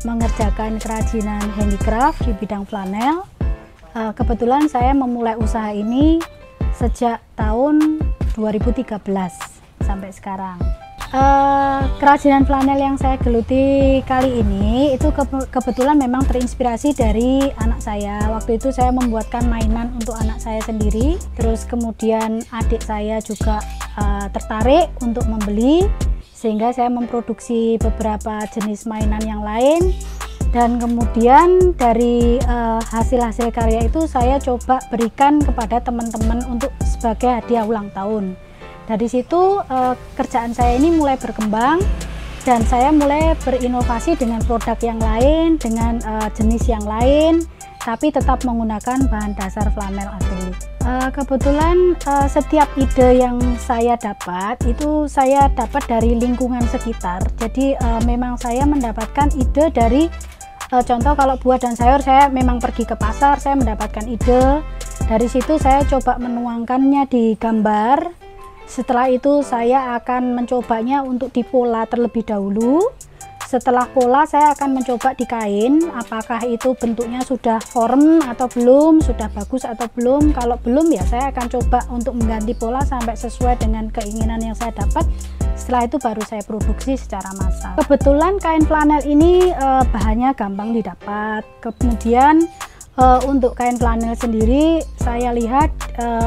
mengerjakan kerajinan handicraft di bidang flanel. Kebetulan saya memulai usaha ini sejak tahun 2013 sampai sekarang. Kerajinan flanel yang saya geluti kali ini itu kebetulan memang terinspirasi dari anak saya. Waktu itu saya membuatkan mainan untuk anak saya sendiri, terus kemudian adik saya juga tertarik untuk membeli, sehingga saya memproduksi beberapa jenis mainan yang lain. Dan kemudian dari hasil-hasil karya itu saya coba berikan kepada teman-teman untuk sebagai hadiah ulang tahun. Dari situ kerjaan saya ini mulai berkembang dan saya mulai berinovasi dengan produk yang lain, dengan jenis yang lain, tapi tetap menggunakan bahan dasar flanel akrilik. Kebetulan setiap ide yang saya dapat itu saya dapat dari lingkungan sekitar. Jadi memang saya mendapatkan ide dari contoh kalau buah dan sayur, saya memang pergi ke pasar, saya mendapatkan ide. Dari situ saya coba menuangkannya di gambar. Setelah itu saya akan mencobanya untuk dipola terlebih dahulu. Setelah pola saya akan mencoba di kain, apakah itu bentuknya sudah form atau belum, sudah bagus atau belum. Kalau belum ya saya akan coba untuk mengganti pola sampai sesuai dengan keinginan yang saya dapat. Setelah itu baru saya produksi secara massal. Kebetulan kain flanel ini bahannya gampang didapat. Kemudian untuk kain flanel sendiri saya lihat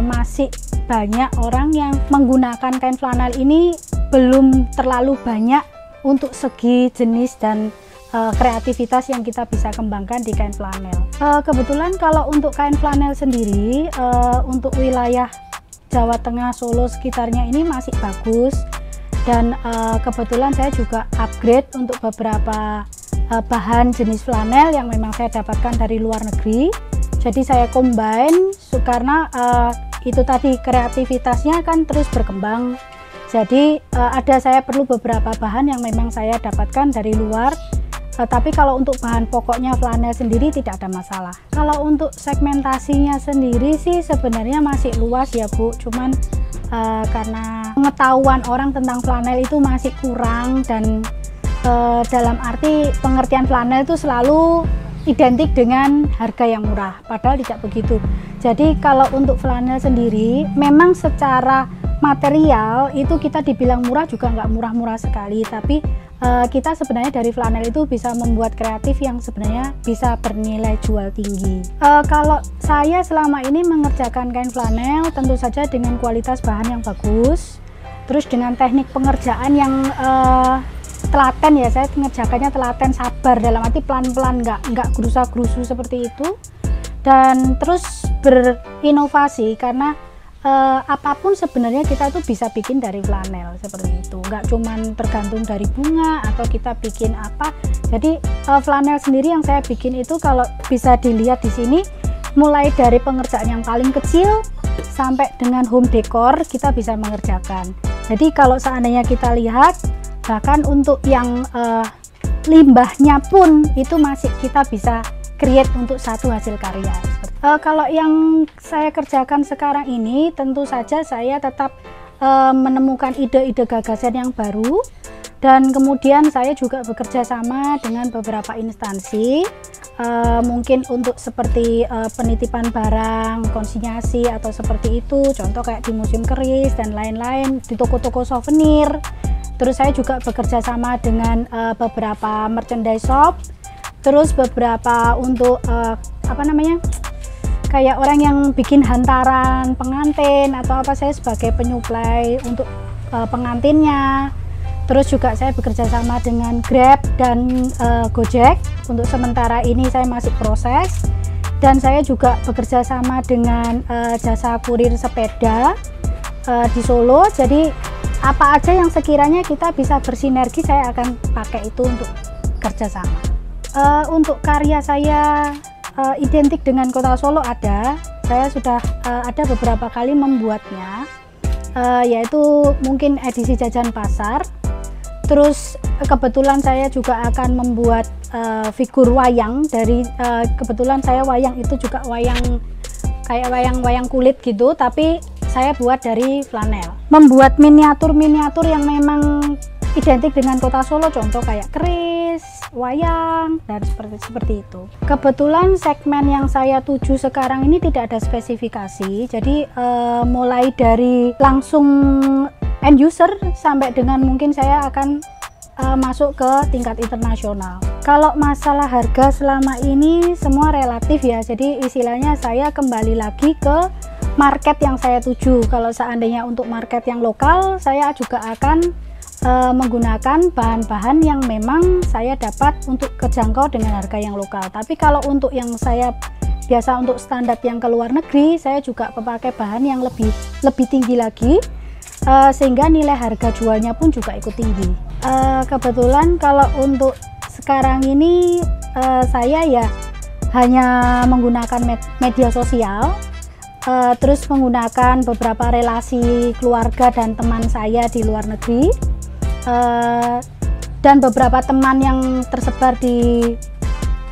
masih banyak orang yang menggunakan kain flanel ini belum terlalu banyak untuk segi jenis dan kreativitas yang kita bisa kembangkan di kain flanel. Kebetulan kalau untuk kain flanel sendiri untuk wilayah Jawa Tengah, Solo sekitarnya ini masih bagus, dan kebetulan saya juga upgrade untuk beberapa bahan jenis flanel yang memang saya dapatkan dari luar negeri. Jadi saya combine karena itu tadi kreativitasnya kan terus berkembang. Jadi saya perlu beberapa bahan yang memang saya dapatkan dari luar. Tapi kalau untuk bahan pokoknya flanel sendiri tidak ada masalah. Kalau untuk segmentasinya sendiri sih sebenarnya masih luas ya Bu. Cuman karena pengetahuan orang tentang flanel itu masih kurang, dan dalam arti pengertian flanel itu selalu identik dengan harga yang murah, padahal tidak begitu. Jadi kalau untuk flanel sendiri memang secara material itu kita dibilang murah juga nggak murah-murah sekali, tapi kita sebenarnya dari flanel itu bisa membuat kreatif yang sebenarnya bisa bernilai jual tinggi. Kalau saya selama ini mengerjakan kain flanel tentu saja dengan kualitas bahan yang bagus, terus dengan teknik pengerjaan yang telaten ya, saya mengerjakannya telaten, sabar, dalam arti pelan-pelan, nggak gerusa-gerusu seperti itu, dan terus berinovasi karena apapun sebenarnya kita tuh bisa bikin dari flanel seperti itu, nggak cuman tergantung dari bunga atau kita bikin apa. Jadi flanel sendiri yang saya bikin itu kalau bisa dilihat di sini, mulai dari pengerjaan yang paling kecil sampai dengan home decor kita bisa mengerjakan. Jadi kalau seandainya kita lihat, bahkan untuk yang limbahnya pun itu masih kita bisa create untuk satu hasil karya. Kalau yang saya kerjakan sekarang ini tentu saja saya tetap menemukan ide-ide gagasan yang baru, dan kemudian saya juga bekerja sama dengan beberapa instansi, mungkin untuk seperti penitipan barang, konsinyasi atau seperti itu, contoh kayak di museum keris dan lain-lain, di toko-toko souvenir. Terus saya juga bekerja sama dengan beberapa merchandise shop, terus beberapa untuk kayak orang yang bikin hantaran pengantin atau apa, saya sebagai penyuplai untuk pengantinnya. Terus juga saya bekerja sama dengan Grab dan Gojek. Untuk sementara ini saya masih proses, dan saya juga bekerja sama dengan jasa kurir sepeda di Solo. Jadi apa aja yang sekiranya kita bisa bersinergi, saya akan pakai itu untuk kerjasama. Untuk karya saya identik dengan Kota Solo ada, saya sudah ada beberapa kali membuatnya, yaitu mungkin edisi jajan pasar. Terus kebetulan saya juga akan membuat figur wayang dari kebetulan saya wayang itu juga wayang kayak wayang kulit gitu, tapi saya buat dari flanel. Membuat miniatur yang memang identik dengan Kota Solo, contoh kayak keris, wayang dan seperti itu. Kebetulan segmen yang saya tuju sekarang ini tidak ada spesifikasi, jadi mulai dari langsung end user sampai dengan mungkin saya akan masuk ke tingkat internasional. Kalau masalah harga selama ini semua relatif ya, jadi istilahnya saya kembali lagi ke market yang saya tuju. Kalau seandainya untuk market yang lokal, saya juga akan menggunakan bahan-bahan yang memang saya dapat untuk kejangkau dengan harga yang lokal. Tapi kalau untuk yang saya biasa untuk standar yang ke luar negeri, saya juga memakai bahan yang lebih tinggi lagi, sehingga nilai harga jualnya pun juga ikut tinggi. Kebetulan kalau untuk sekarang ini saya ya hanya menggunakan media sosial, terus menggunakan beberapa relasi keluarga dan teman saya di luar negeri, dan beberapa teman yang tersebar di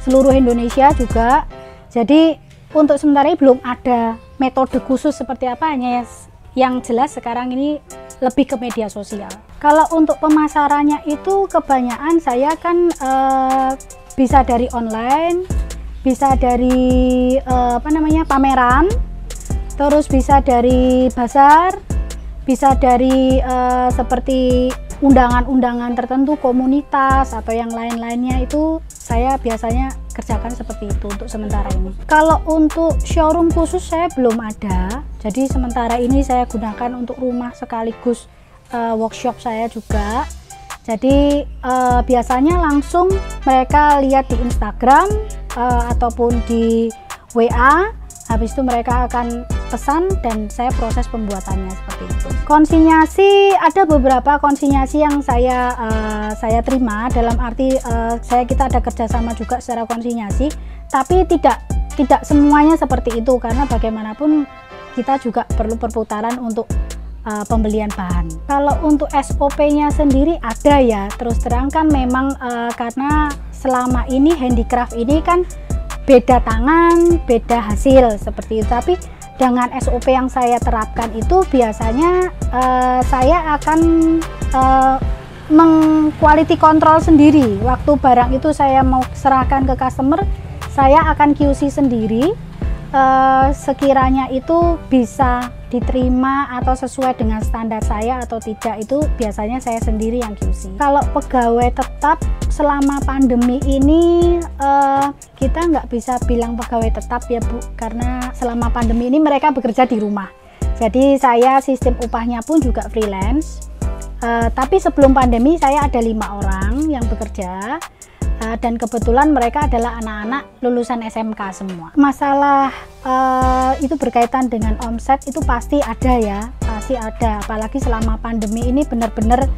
seluruh Indonesia juga. Jadi untuk sementara ini belum ada metode khusus seperti apa, hanya yang jelas sekarang ini lebih ke media sosial. Kalau untuk pemasarannya itu kebanyakan saya kan bisa dari online, bisa dari pameran, terus bisa dari bazar, bisa dari seperti undangan-undangan tertentu, komunitas atau yang lain-lainnya, itu saya biasanya kerjakan seperti itu untuk sementara ini. Kalau untuk showroom khusus saya belum ada, jadi sementara ini saya gunakan untuk rumah sekaligus workshop saya juga. Jadi biasanya langsung mereka lihat di Instagram ataupun di WA, habis itu mereka akan pesan dan saya proses pembuatannya seperti itu. Konsinyasi, ada beberapa konsinyasi yang saya terima, dalam arti kita ada kerjasama juga secara konsinyasi, tapi tidak semuanya seperti itu, karena bagaimanapun kita juga perlu perputaran untuk pembelian bahan. Kalau untuk SOP-nya sendiri ada ya, terus terang kan memang karena selama ini handicraft ini kan beda tangan, beda hasil seperti itu. Tapi dengan SOP yang saya terapkan itu biasanya saya akan meng-quality control sendiri. Waktu barang itu saya mau serahkan ke customer, saya akan QC sendiri. Sekiranya itu bisa diterima atau sesuai dengan standar saya atau tidak, itu biasanya saya sendiri yang QC. Kalau pegawai tetap selama pandemi ini kita nggak bisa bilang pegawai tetap ya Bu, karena selama pandemi ini mereka bekerja di rumah. Jadi saya sistem upahnya pun juga freelance. Tapi sebelum pandemi saya ada 5 orang yang bekerja. Dan kebetulan mereka adalah anak-anak lulusan SMK semua. Masalah itu berkaitan dengan omset itu pasti ada ya, pasti ada. Apalagi selama pandemi ini benar-benar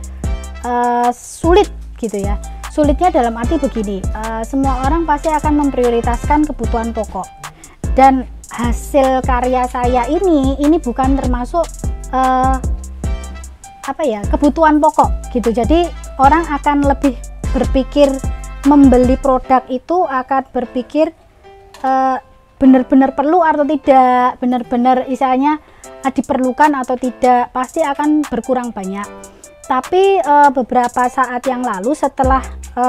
sulit gitu ya. Sulitnya dalam arti begini, semua orang pasti akan memprioritaskan kebutuhan pokok. Dan hasil karya saya ini bukan termasuk kebutuhan pokok gitu. Jadi orang akan lebih berpikir membeli produk itu akan berpikir benar-benar perlu atau tidak, benar-benar istilahnya diperlukan atau tidak, pasti akan berkurang banyak. Tapi beberapa saat yang lalu setelah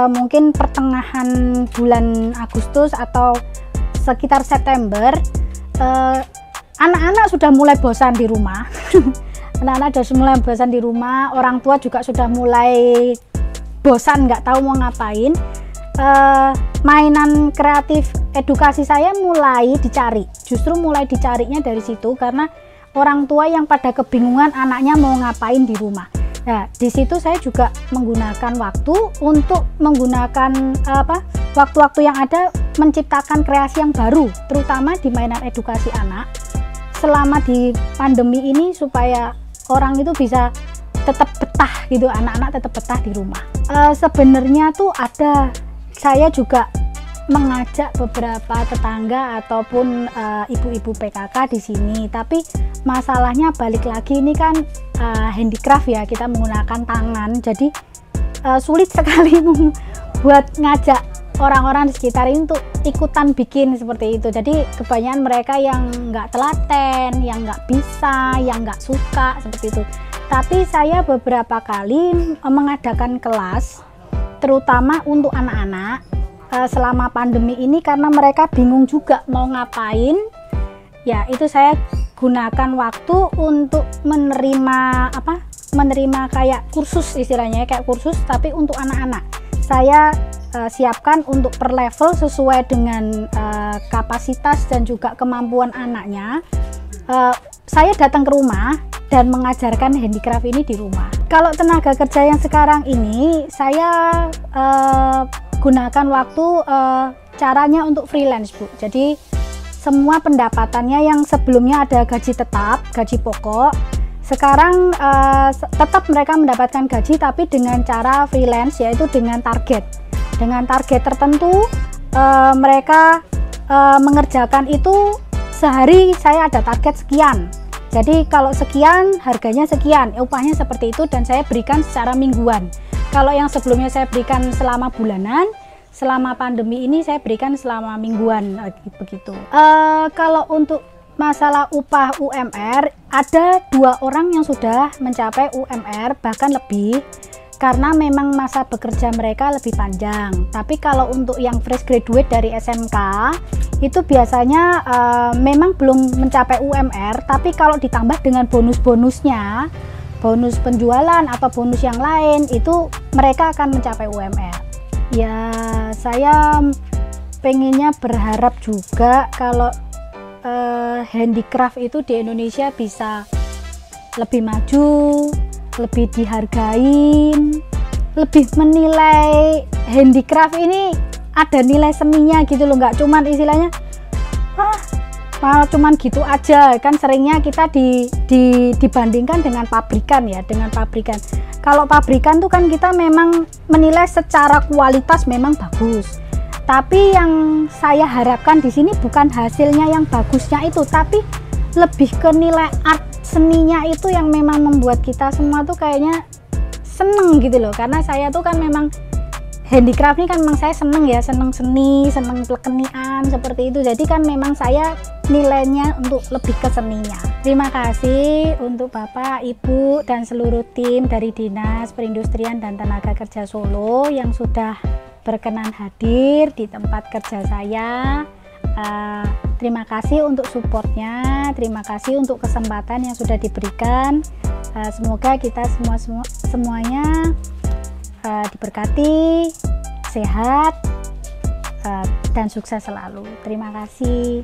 mungkin pertengahan bulan Agustus atau sekitar September, anak-anak sudah mulai bosan di rumah. Anak-anak sudah mulai bosan di rumah, orang tua juga sudah mulai bosan nggak tahu mau ngapain. Mainan kreatif edukasi saya mulai dicari, justru mulai dicarinya dari situ, karena orang tua yang pada kebingungan anaknya mau ngapain di rumah. Nah, di situ saya juga menggunakan waktu untuk menggunakan waktu-waktu yang ada menciptakan kreasi yang baru, terutama di mainan edukasi anak selama di pandemi ini, supaya orang itu bisa tetap betah gitu, anak-anak tetap betah di rumah. Sebenarnya tuh ada, saya juga mengajak beberapa tetangga ataupun ibu-ibu PKK di sini, tapi masalahnya balik lagi ini kan handicraft ya, kita menggunakan tangan, jadi sulit sekali buat ngajak orang-orang di sekitar ini untuk ikutan bikin seperti itu. Jadi kebanyakan mereka yang nggak telaten, yang nggak bisa, yang nggak suka seperti itu. Tapi saya beberapa kali mengadakan kelas terutama untuk anak-anak selama pandemi ini, karena mereka bingung juga mau ngapain. Ya, itu saya gunakan waktu untuk menerima kayak kursus, istilahnya kayak kursus tapi untuk anak-anak. Saya siapkan untuk per level sesuai dengan kapasitas dan juga kemampuan anaknya. Saya datang ke rumah dan mengajarkan handicraft ini di rumah. Kalau tenaga kerja yang sekarang ini, saya gunakan waktu caranya untuk freelance, Bu. Jadi semua pendapatannya yang sebelumnya ada gaji tetap, gaji pokok, sekarang tetap mereka mendapatkan gaji tapi dengan cara freelance, yaitu dengan target. Dengan target tertentu, mereka mengerjakan itu sehari saya ada target sekian. Jadi kalau sekian, harganya sekian, upahnya seperti itu, dan saya berikan secara mingguan. Kalau yang sebelumnya saya berikan selama bulanan, selama pandemi ini saya berikan selama mingguan, begitu. Kalau untuk masalah upah UMR, ada 2 orang yang sudah mencapai UMR, bahkan lebih, karena memang masa bekerja mereka lebih panjang. Tapi kalau untuk yang fresh graduate dari SMK, itu biasanya memang belum mencapai UMR, tapi kalau ditambah dengan bonus-bonusnya, bonus penjualan atau bonus yang lain, itu mereka akan mencapai UMR. Ya, saya pengennya berharap juga kalau handicraft itu di Indonesia bisa lebih maju, lebih dihargain, lebih menilai handicraft ini ada nilai seninya gitu loh, nggak cuman istilahnya cuman gitu aja. Kan seringnya kita dibandingkan dengan pabrikan ya, dengan pabrikan. Kalau pabrikan tuh kan kita memang menilai secara kualitas memang bagus, tapi yang saya harapkan di sini bukan hasilnya yang bagusnya itu, tapi lebih ke nilai art seninya itu yang memang membuat kita semua tuh kayaknya seneng gitu loh. Karena saya tuh kan memang handicraft ini kan memang saya seneng ya, seneng seni, seneng pelekenian seperti itu. Jadi kan memang saya nilainya untuk lebih ke seninya. Terima kasih untuk Bapak, Ibu, dan seluruh tim dari Dinas Perindustrian dan Tenaga Kerja Solo yang sudah berkenan hadir di tempat kerja saya. Terima kasih untuk supportnya, terima kasih untuk kesempatan yang sudah diberikan. Semoga kita semuanya diberkati, sehat, dan sukses selalu. Terima kasih.